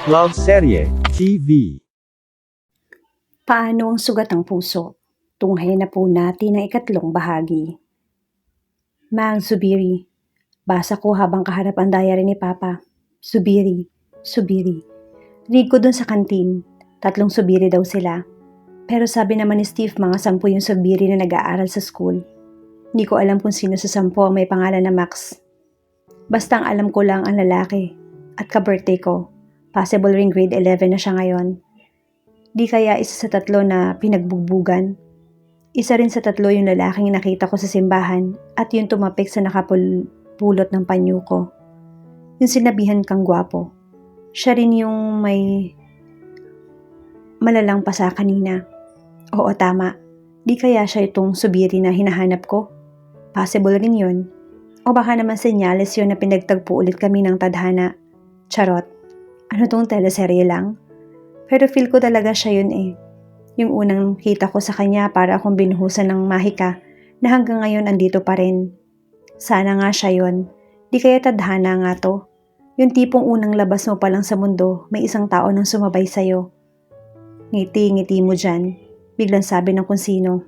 Love Serye TV. Paano ang sugat ng puso? Tunghayan na po natin ang ikatlong bahagi. Mang Zubiri, basa ko habang kaharap ang diary ni Papa. Zubiri, Zubiri. Read ko dun sa kantin, 3 Zubiri daw sila. Pero sabi naman ni Steve mga 10 yung Zubiri na nag-aaral sa school. Hindi ko alam kung sino sa 10 ang may pangalan na Max. Basta ang alam ko lang ang lalaki at ka-birthday ko. Possible ring grade 11 na siya ngayon. Di kaya isa sa 3 na pinagbugbugan. Isa rin sa 3 yung lalaking nakita ko sa simbahan at yung tumapik sa nakapulot ng panyo ko. Yung sinabihan kang gwapo. Siya rin yung may malalang pasa kanina. Oo, tama. Di kaya siya itong Zubiri na hinahanap ko? Possible rin yun. O baka naman senyales yun na pinagtagpo ulit kami ng tadhana. Charot. Ano tong teleserye lang? Pero feel ko talaga siya yun eh. Yung unang kita ko sa kanya para akong binuhusan ng mahika na hanggang ngayon andito pa rin. Sana nga siya yun. Di kaya tadhana nga to. Yung tipong unang labas mo pa lang sa mundo, may isang tao nang sumabay sa'yo. Ngiti-ngiti mo dyan. Biglang sabi ng kung sino.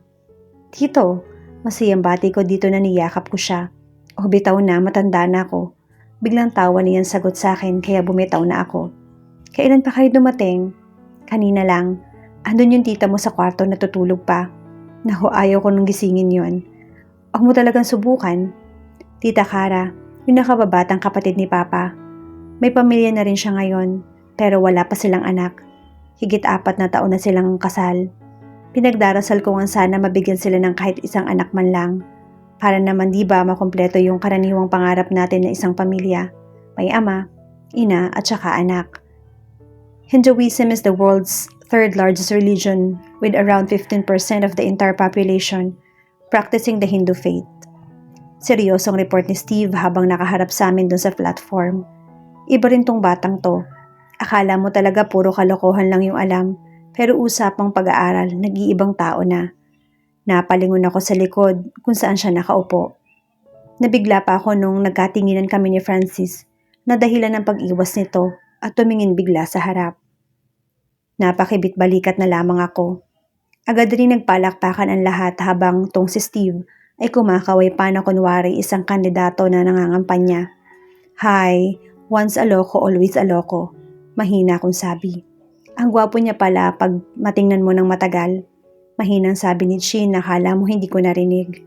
Tito, masayang bati ko dito na niyakap ko siya. O bitaw na, matanda na ako. Biglang tawa niyan sagot sa akin kaya bumitaw na ako. Kailan pa kayo dumating? Kanina lang. Andun yung tita mo sa kwarto natutulog pa. Naku, ayaw ko nung gisingin yon. Huwag mo talagang subukan. Tita Kara, yung nakababatang kapatid ni Papa. May pamilya na rin siya ngayon, pero wala pa silang anak. Higit 4 na taon na silang kasal. Pinagdarasal ko nga sana mabigyan sila ng kahit isang anak man lang. Para naman di ba makumpleto yung karaniwang pangarap natin na isang pamilya. May ama, ina at saka anak. Hinduism is the world's 3rd largest religion with around 15% of the entire population practicing the Hindu faith. Seryosong report ni Steve habang nakaharap sa amin dun sa platform. Iba rin tong batang to. Akala mo talaga puro kalokohan lang yung alam, pero usapang pag-aaral, nag-iibang tao na. Napalingon ako sa likod kung saan siya nakaupo. Nabigla pa ako nung nagkatinginan kami ni Francis na dahilan ng pag-iwas nito at tumingin bigla sa harap. Napakibit-balikat na lamang ako. Agad rin nagpalakpakan ang lahat habang tong si Steve ay kumakaway pa na kunwari isang kandidato na nangangampanya. Hi, once a loco, always a loco. Mahina akong sabi. Ang gwapo niya pala pag matingnan mo ng matagal. Mahinang sabi ni Chin na kala mo hindi ko narinig.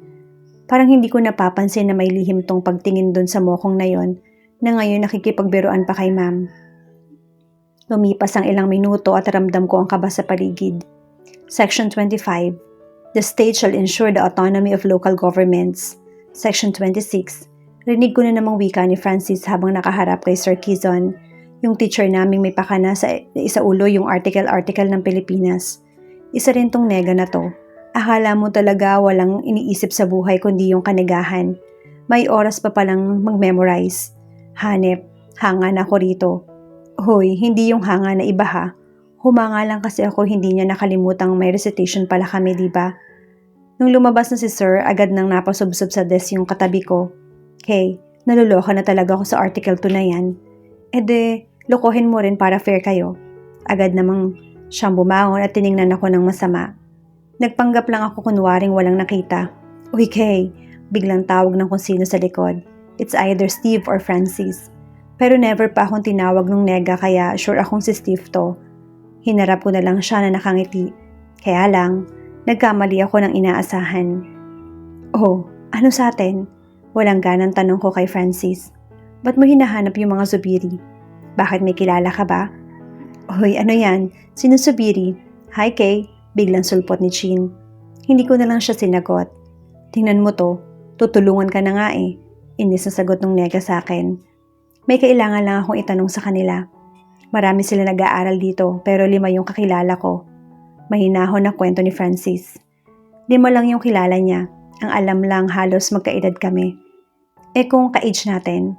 Parang hindi ko napapansin na may lihim tong pagtingin dun sa mokong na yon na ngayon nakikipagbiruan pa kay ma'am. Lumipas ang ilang minuto at ramdam ko ang kaba sa paligid. Section 25. The state shall ensure the autonomy of local governments. Section 26. Rinig ko na namang wika ni Francis habang nakaharap kay Sir Kizon, yung teacher naming may pakana sa isaulo yung article ng Pilipinas. Isa rin tong nega na to. Akala mo talaga walang iniisip sa buhay kundi yung kanigahan. May oras pa palang mag-memorize. Hanep, hanga na ako rito. Hoy, hindi yung hanga na iba ha. Humanga lang kasi ako hindi niya nakalimutang may recitation pala kami, diba? Nung lumabas na si Sir, agad nang napasubsob sa desk yung katabi ko. Hey, naluloka na talaga ako sa article 2 na yan. Lokohin mo rin para fair kayo. Agad namang siyang bumangon at tiningnan ako ng masama. Nagpanggap lang ako kunwaring walang nakita. Uy, Kay, biglang tawag ng kung sino sa likod. It's either Steve or Francis. Pero never pa akong tinawag nung nega kaya sure akong si Steve to. Hinarap ko na lang siya na nakangiti. Kaya lang, nagkamali ako ng inaasahan. Oh, ano sa atin? Walang ganang tanong ko kay Francis. Ba't mo hinahanap yung mga Zubiri? Bakit may kilala ka ba? Hoy, ano yan? Sino Zubiri? Hi, Kay. Biglang sulpot ni Chin. Hindi ko na lang siya sinagot. Tingnan mo to. Tutulungan ka na nga eh. Inis na sagot ng nega sa akin. May kailangan lang akong itanong sa kanila. Marami sila nag-aaral dito pero 5 yung kakilala ko. Mahinahon na kwento ni Francis. 5 lang yung kilala niya. Ang alam lang halos magkaedad kami. Kung ka-age natin?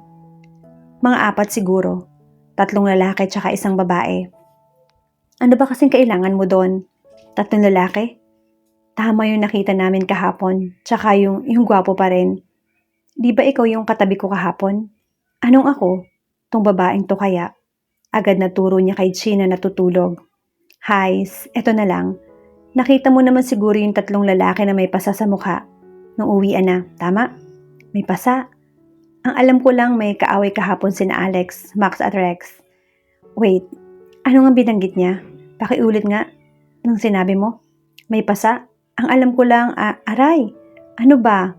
Mga 4 siguro. 3 lalaki tsaka 1 babae. Ano ba kasing kailangan mo doon? 3 lalaki? Tama yung nakita namin kahapon. Tsaka yung gwapo pa rin. Di ba ikaw yung katabi ko kahapon? Anong ako? Tong babaeng to kaya? Agad na turo niya kay Chin na natutulog. Hi, eto na lang. Nakita mo naman siguro yung 3 lalaki na may pasa sa mukha. Nung uwian na, tama? May pasa. Ang alam ko lang may kaaway kahapon sina Alex, Max at Rex. Wait, ano nga binanggit niya? Pakiulit nga nung sinabi mo. May pasa? Ang alam ko lang, aray. Ano ba?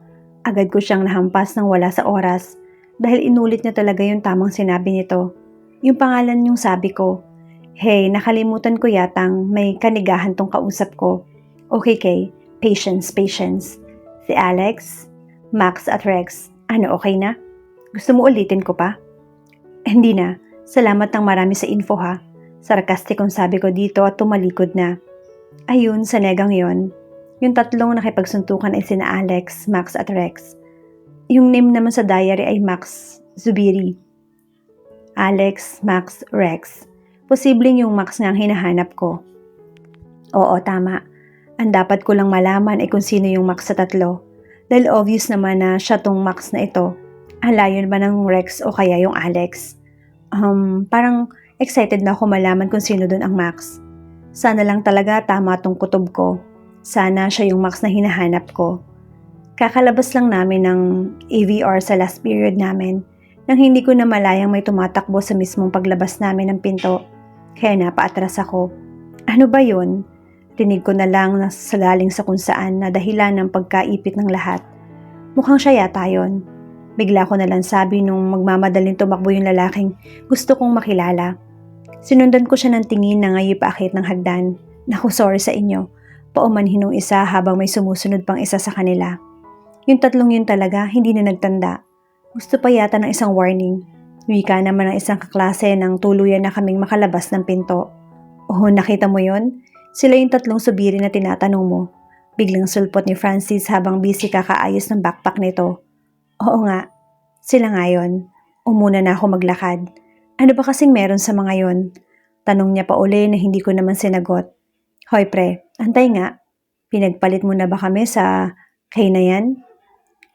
Agad ko siyang nahampas nang wala sa oras dahil inulit niya talaga yung tamang sinabi nito. Yung pangalan yung sabi ko. Hey, nakalimutan ko yatang may kanigahan tong kausap ko. Okay, Kay. Patience. Si Alex, Max at Rex. Ano, okay na? Gusto mo ulitin ko pa? Hindi na. Salamat ng marami sa info ha. Sarkastikong sabi ko dito at tumalikod na. Ayun, sa negang yon. Yung 3 nakipagsuntukan ay sina Alex, Max at Rex. Yung name naman sa diary ay Max Zubiri. Alex, Max, Rex. Posibleng yung Max nga ang hinahanap ko. Oo, tama. Ang dapat ko lang malaman ay kung sino yung Max sa 3. Dahil obvious naman na siya tong Max na ito. Ang layon ba ng Rex o kaya yung Alex? Parang excited na ako malaman kung sino dun ang Max. Sana lang talaga tama tong kutob ko. Sana siya yung Max na hinahanap ko. Kakalabas lang namin ng AVR sa last period namin nang hindi ko na malayang may tumatakbo sa mismong paglabas namin ng pinto. Kaya napaatras ako. Ano ba yun? Rinig ko na lang na sagaling sa kung saan na dahilan ng pagkaipit ng lahat. Mukhang siya yata yun. Bigla ko na lang sabi nung magmamadaling tumakbo yung lalaking gusto kong makilala. Sinundan ko siya ng tingin na ngayon paakit ng hagdan. Naku, sorry sa inyo. Paumanhin nung isa habang may sumusunod pang isa sa kanila. Yung 3 yun talaga, hindi na nagtanda. Gusto pa yata ng isang warning. Wika naman ng isang kaklase nang tuluyan na kaming makalabas ng pinto. Oh, nakita mo yun? Sila yung 3 subiri na tinatanong mo. Biglang sulpot ni Francis habang busy kakaayos ng backpack nito. Oo nga, sila nga yun. Umuna na ako maglakad. Ano ba kasing meron sa mga yon? Tanong niya pa uli na hindi ko naman sinagot. Hoy pre, antay nga. Pinagpalit mo na ba kami sa Kay na yan?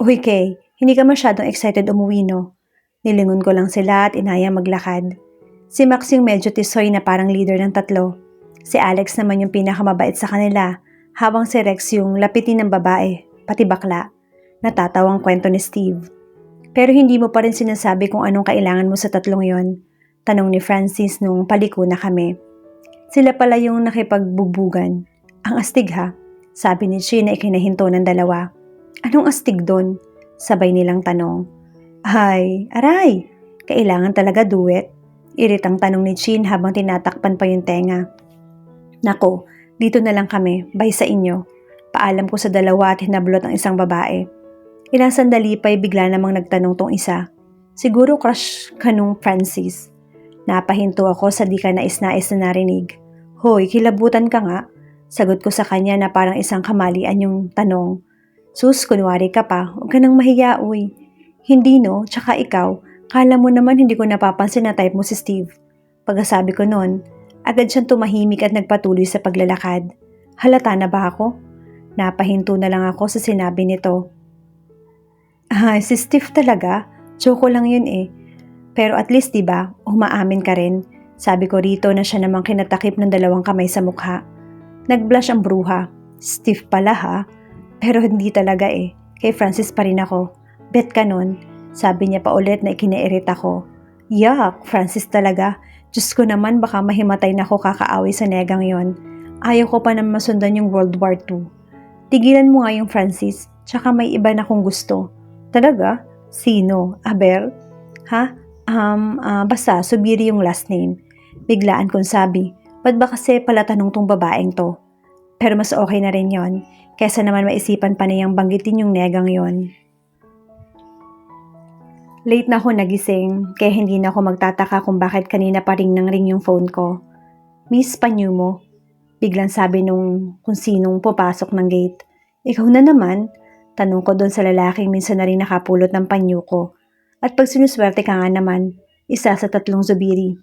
Uy Kay, hindi ka masyadong excited umuwi no? Nilingon ko lang sila at inayang maglakad. Si Max yung medyo tisoy na parang leader ng 3. Si Alex naman yung pinakamabait sa kanila, habang si Rex yung lapitin ng babae, pati bakla. Natatawang kwento ni Steve. Pero hindi mo pa rin sinasabi kung anong kailangan mo sa 3 yon. Tanong ni Francis nung paliko na kami. Sila pala yung nakipagbubugan. Ang astig ha, sabi ni Chin na ikinahinto ng 2. Anong astig doon? Sabay nilang tanong. Ay, aray, kailangan talaga duet. Iritang tanong ni Chin habang tinatakpan pa yung tenga. Nako, dito na lang kami, bye sa inyo. Paalam ko sa 2 at hinablot ang isang babae. Ilang sandali pa'y bigla namang nagtanong tong isa. Siguro crush ka nung Francis. Napahinto ako sa di ka nais-nais na narinig. Hoy, kilabutan ka nga. Sagot ko sa kanya na parang isang kamalian yung tanong. Sus, kunwari ka pa, huwag ka nang mahiya, uy. Hindi no, tsaka ikaw, kala mo naman hindi ko napapansin na type mo si Steve. Pagkasabi ko noon, agad siyang tumahimik at nagpatuloy sa paglalakad. Halata na ba ako? Napahinto na lang ako sa sinabi nito. Si Steve talaga? Joke lang yun eh. Pero at least diba, umaamin ka rin. Sabi ko rito na siya namang kinatakip ng 2 kamay sa mukha. Nag-blush ang bruha. Steve pala ha? Pero hindi talaga eh. Kay Francis pa rin ako. Bet ka nun. Sabi niya pa ulit na ikinairit ako. Yuck, Francis talaga. Diyos ko naman baka mahimatay na ako kakaaway sa negang yon. Ayaw ko pa na masundan yung World War II. Tigilan mo nga yung Francis. Tsaka may iba na kong gusto. Talaga? Sino? Aber? Ha? Basta subiri yung last name. Biglaan kong sabi, ba't ba kasi pala tanong tong babaeng to? Pero mas okay na rin yon, kesa naman maisipan pa niyang banggitin yung negang yon. Late na ako nagising, kaya hindi na ako magtataka kung bakit kanina pa ring nang ring yung phone ko. Miss, panyo mo? Biglang sabi nung kung sinong papasok ng gate. Ikaw na naman? Tanong ko doon sa lalaking minsan na rin nakapulot ng panyo ko. At pag sinuswerte ka nga naman, isa sa 3 zubiri.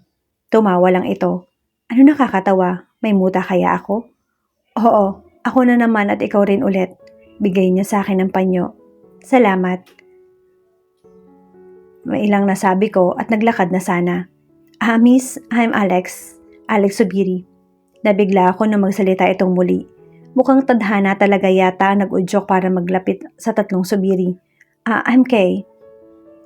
Tumawa lang ito. Ano nakakatawa? May muta kaya ako? Oo, ako na naman at ikaw rin ulit. Bigay niya sa akin ng panyo. Salamat. May ilang nasabi ko at naglakad na sana. Miss, I'm Alex. Alex Subiri. Nabigla ako na magsalita itong muli. Mukhang tadhana talaga yata ang nag-udyok para maglapit sa tatlong Subiri. I'm Kay.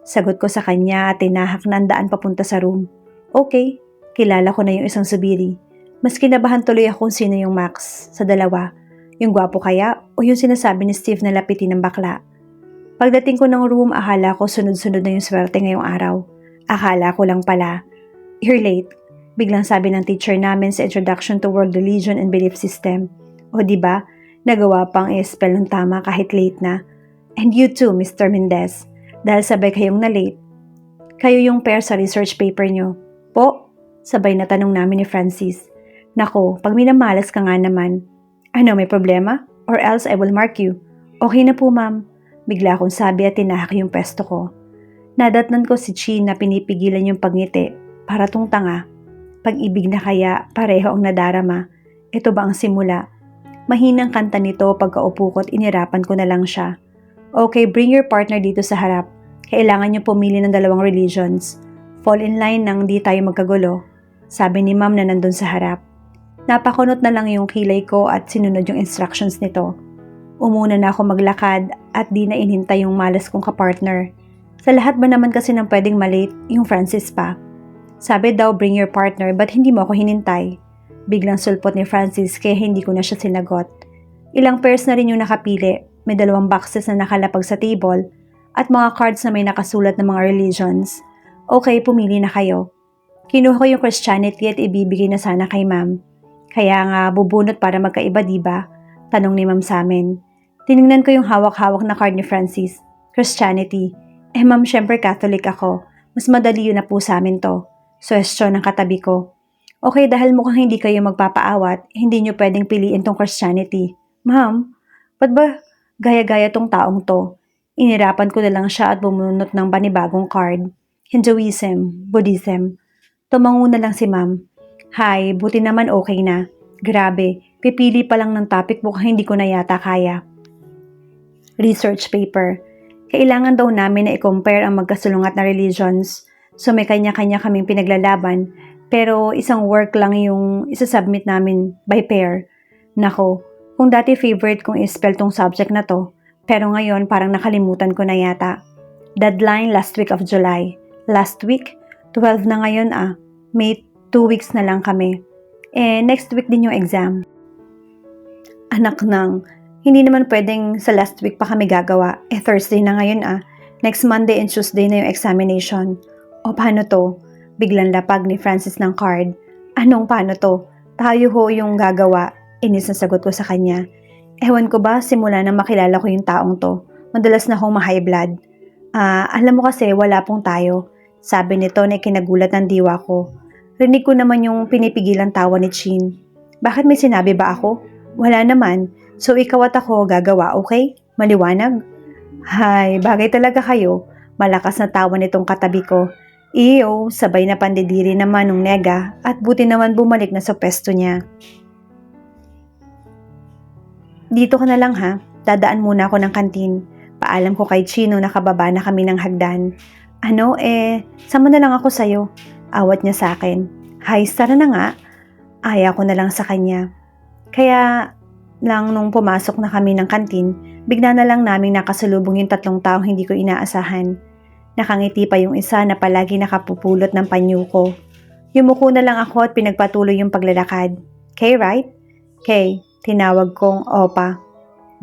Sagot ko sa kanya at tinahak na ang daan papunta sa room. Okay, kilala ko na yung isang Subiri. Mas kinabahan tuloy ako kung sino yung Max sa dalawa. Yung gwapo kaya o yung sinasabi ni Steve na lapitin ng bakla. Pagdating ko ng room, akala ko sunod-sunod na yung swerte ngayong araw. Akala ko lang pala. You're late. Biglang sabi ng teacher namin sa Introduction to World Religion and Belief System. O diba, nagawa pang i-spell ng tama kahit late na. And you too, Mr. Mendez. Dahil sabay kayong na-late. Kayo yung pair sa research paper nyo. Po? Sabay na tanong namin ni Francis. Nako, pag minamalas ka nga naman. Ano, may problema? Or else I will mark you. Okay na po, ma'am. Bigla akong sabi at tinahak yung pesto ko. Nadatnan ko si Chin na pinipigilan yung pagngiti. Para tong tanga. Pag-ibig na kaya, pareho ang nadarama. Ito ba ang simula? Mahinang kanta nito pagkaupo ko't inirapan ko na lang siya. Okay, bring your partner dito sa harap. Kailangan niyo pumili ng dalawang religions. Fall in line nang di tayo magkagulo. Sabi ni ma'am na nandun sa harap. Napakunot na lang yung kilay ko at sinunod yung instructions nito. Umuna na ako maglakad at di na inhintay yung malas kong kapartner. Sa lahat ba naman kasi ng pwedeng malate, yung Francis pa. Sabi daw bring your partner but hindi mo ako hinintay. Biglang sulpot ni Francis kaya hindi ko na siya sinagot. Ilang pairs na rin yung nakapili. May 2 boxes na nakalapag sa table at mga cards na may nakasulat ng mga religions. Okay, pumili na kayo. Kinuha ko yung Christianity at ibibigay na sana kay ma'am. Kaya nga bubunot para magkaiba diba? Tanong ni ma'am sa amin. Tiningnan ko yung hawak-hawak na card ni Francis. Christianity. Ma'am, syempre Catholic ako. Mas madali yun na po sa amin to. Suwestyon ng katabi ko. Okay, dahil mukhang hindi kayo magpapaawat, hindi nyo pwedeng piliin tong Christianity. Ma'am, ba't ba gaya-gaya tong taong to? Inirapan ko na lang siya at bumunot ng panibagong card. Hinduism, Buddhism. Tumango na lang si ma'am. Hi, buti naman okay na. Grabe, pipili pa lang ng topic mukhang hindi ko na yata kaya. Research paper. Kailangan daw namin na i-compare ang magkasulungat na religions. So may kanya-kanya kaming pinaglalaban, pero isang work lang yung isasubmit namin by pair. Nako, kung dati favorite kong i-spell tong subject na to, pero ngayon parang nakalimutan ko na yata. Deadline last week of July. Last week? 12 na ngayon ah. May 2 weeks na lang kami. Next week din yung exam. Anak nang, hindi naman pwedeng sa last week pa kami gagawa. Thursday na ngayon ah. Next Monday and Tuesday na yung examination. O paano to? Biglang lapag ni Francis ng card. Anong paano to? Tayo ho yung gagawa. Inis na sagot ko sa kanya. Ewan ko ba, simula na makilala ko yung taong to. Madalas na akong ma-high blood. Alam mo kasi wala pong tayo. Sabi nito na kinagulat ng diwa ko. Rinig ko naman yung pinipigilan tawa ni Chin. Bakit may sinabi ba ako? Wala naman. So ikaw at ako gagawa, okay? Maliwanag? Hay, bagay talaga kayo. Malakas na tawa nitong katabi ko. Iyo, sabay na pandidiri naman ng nega at buti naman bumalik na sa pesto niya. Dito ka na lang ha, dadaan muna ako ng kantin. Paalam ko kay Chino na kababa na kami ng hagdan. Sama na lang ako sa'yo. Awat niya sa akin. Hay, tara na nga. Aya ko na lang sa kanya. Kaya lang nung pumasok na kami ng kantin, bigla na lang naming nakasalubong yung 3 taong hindi ko inaasahan. Nakangiti pa yung isa na palagi nakapupulot ng panyo ko. Yumuko na lang ako at pinagpatuloy yung paglalakad. Kay, right? Kay, tinawag kong opa.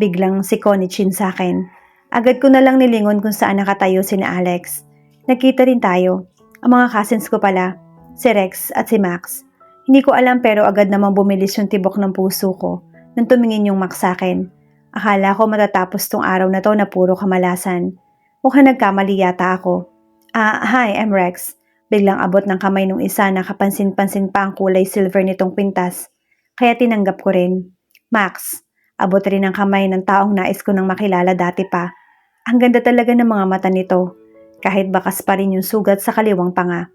Biglang siko ni Chin sa akin. Agad ko na lang nilingon kung saan nakatayo si Alex. Nagkita rin tayo. Ang mga cousins ko pala, si Rex at si Max. Hindi ko alam pero agad namang bumilis yung tibok ng puso ko nang tumingin yung Max sa akin. Akala ko matatapos tong araw na to na puro kamalasan. Mukhang nagkamali yata ako. Hi, I'm Rex. Biglang abot ng kamay nung isa na kapansin-pansin pa ang kulay silver nitong kwintas. Kaya tinanggap ko rin. Max, abot rin ang kamay ng taong nais ko nang makilala dati pa. Ang ganda talaga ng mga mata nito. Kahit bakas pa rin yung sugat sa kaliwang panga.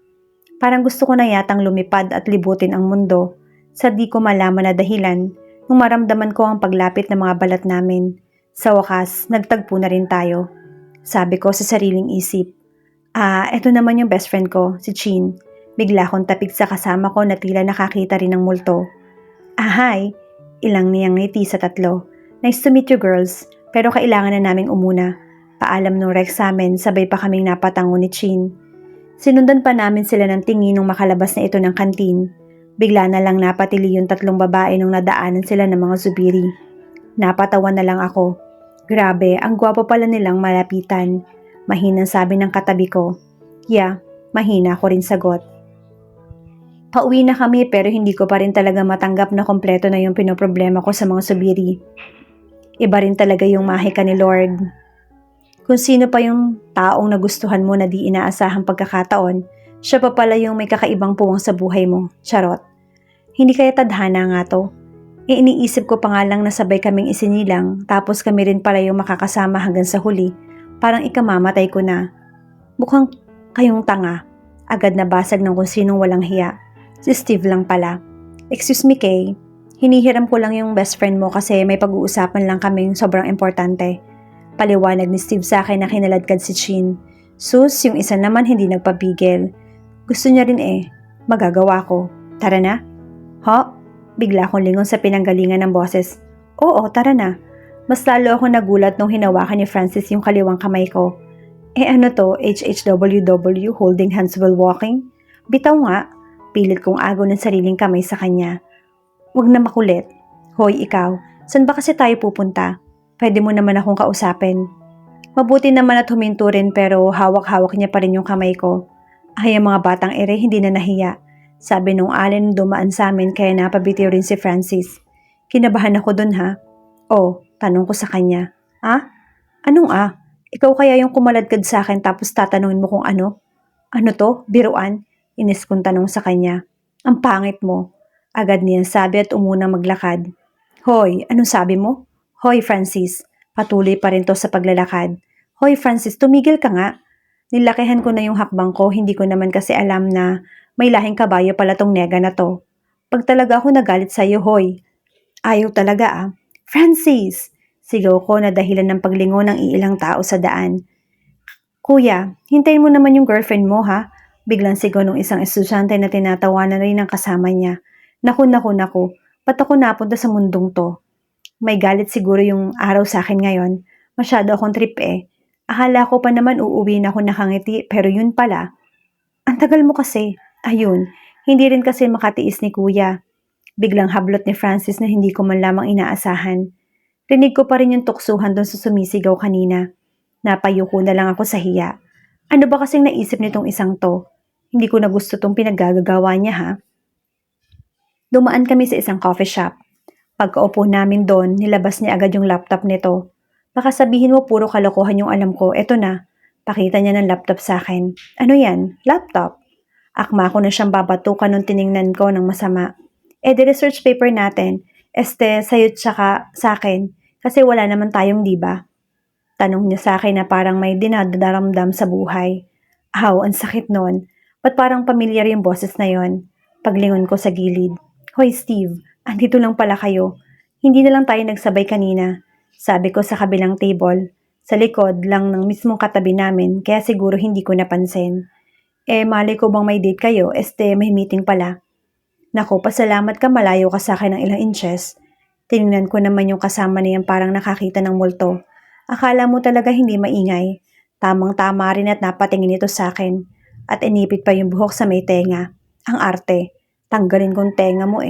Parang gusto ko na yatang lumipad at libutin ang mundo sa di ko malaman na dahilan nung maramdaman ko ang paglapit ng mga balat namin. Sa wakas, nagtagpo na rin tayo. Sabi ko sa sariling isip. Eto naman yung best friend ko, si Chin. Bigla akong tapik sa kasama ko na tila nakakita rin ng multo. Hi! Ilang niyang ngiti sa tatlo. Nice to meet you girls, pero kailangan na naming umuna. Paalam nung Rex sa amin, sabay pa kaming napatango ni Chin. Sinundan pa namin sila ng tingin nung makalabas na ito ng kantin. Bigla na lang napatili yung tatlong babae nung nadaanan sila ng mga zubiri. Napatawa na lang ako. Grabe, ang gwapo pala nilang malapitan. Mahinang sabi ng katabi ko. Yeah, mahina ko rin sagot. Pauwi na kami pero hindi ko pa rin talaga matanggap na kompleto na yung pinoproblema ko sa mga subiri. Iba rin talaga yung mahika ni Lord. Kung sino pa yung taong nagustuhan mo na di inaasahang pagkakataon, siya pa pala yung may kakaibang puwang sa buhay mo. Charot. Hindi kaya tadhana nga to. Iniisip ko pa nga lang na sabay kaming isinilang tapos kami rin pala yung makakasama hanggang sa huli. Parang ikamamatay ko na. Mukhang kayong tanga. Agad na basag ng kung sinong walang hiya. Si Steve lang pala. Excuse me, Kay. Hinihiram ko lang yung best friend mo kasi may pag-uusapan lang kaming sobrang importante. Paliwanag ni Steve sa akin na kinaladkad si Chin. Sus, yung isa naman hindi nagpapigil. Gusto niya rin Magagawa ko. Tara na? Ho? Bigla akong lingon sa pinanggalingan ng boses. Oo, tara na. Mas lalo ako nagulat nung hinawakan ni Francis yung kaliwang kamay ko. Ano to, HHWW, holding hands while walking? Bitaw nga. Pilit kong agaw ng sariling kamay sa kanya. Huwag na makulit. Hoy, ikaw, saan ba kasi tayo pupunta? Pwede mo naman akong kausapin. Mabuti naman at huminto rin pero hawak-hawak niya pa rin yung kamay ko. Ay, ang mga batang hindi na nahiya. Sabi nung alin dumaan sa amin kaya napabitiw rin si Francis. Kinabahan ako dun ha. Oh, tanong ko sa kanya. Anong Ikaw kaya yung kumaladkad sa akin tapos tatanungin mo kung ano? Ano to? Biruan? Inis kong tanong sa kanya. Ang pangit mo. Agad niya sabi at umunang maglakad. Hoy, anong sabi mo? Hoy Francis, patuloy pa rin to sa paglalakad. Hoy Francis, tumigil ka nga. Nilakihan ko na yung hakbang ko, hindi ko naman kasi alam na may lahing kabayo pala tong nega na to. Pag talaga ako nagalit sa'yo, hoy. Ayaw talaga Francis! Sigaw ko na dahilan ng paglingon ng iilang tao sa daan. Kuya, hintayin mo naman yung girlfriend mo ha? Biglang sigaw ng isang estudyante na tinatawanan rin ng kasama niya. Naku, ba't ako napunta sa mundong to? May galit siguro yung araw sa akin ngayon. Masyado akong trip Akala ko pa naman uuwi na ako nakangiti pero yun pala. Ang tagal mo kasi. Ayun, hindi rin kasi makatiis ni kuya. Biglang hablot ni Francis na hindi ko man lamang inaasahan. Rinig ko pa rin yung tuksuhan doon sa sumisigaw kanina. Napayuko na lang ako sa hiya. Ano ba kasing naisip nitong isang to? Hindi ko na gusto tong pinaggagawa niya ha. Dumaan kami sa isang coffee shop. Pagkaupo namin doon, nilabas niya agad yung laptop nito. Baka sabihin mo puro kalokohan yung alam ko, eto na. Pakita niya ng laptop sa akin. Ano yan? Laptop? Akma ko na siyang babatukan nung tiningnan ko ng masama. The research paper natin, sa'yo tsaka sa akin, kasi wala naman tayong diba? Tanong niya sa akin na parang may dinadaramdam sa buhay. Aw, ang sakit nun. Ba't parang pamilyar yung boses na yon? Paglingon ko sa gilid. Hoy Steve, andito lang pala kayo. Hindi na lang tayo nagsabay kanina. Sabi ko sa kabilang table. Sa likod lang ng mismong katabi namin, kaya siguro hindi ko napansin. Malay ko bang may date kayo? May meeting pala. Naku, pasalamat ka, malayo ka sa akin ng ilang inches. Tinignan ko naman yung kasama niyan parang nakakita ng multo. Akala mo talaga hindi maingay. Tamang-tama rin at napatingin ito sa akin. At inipit pa yung buhok sa may tenga. Ang arte. Tanggalin kong tenga mo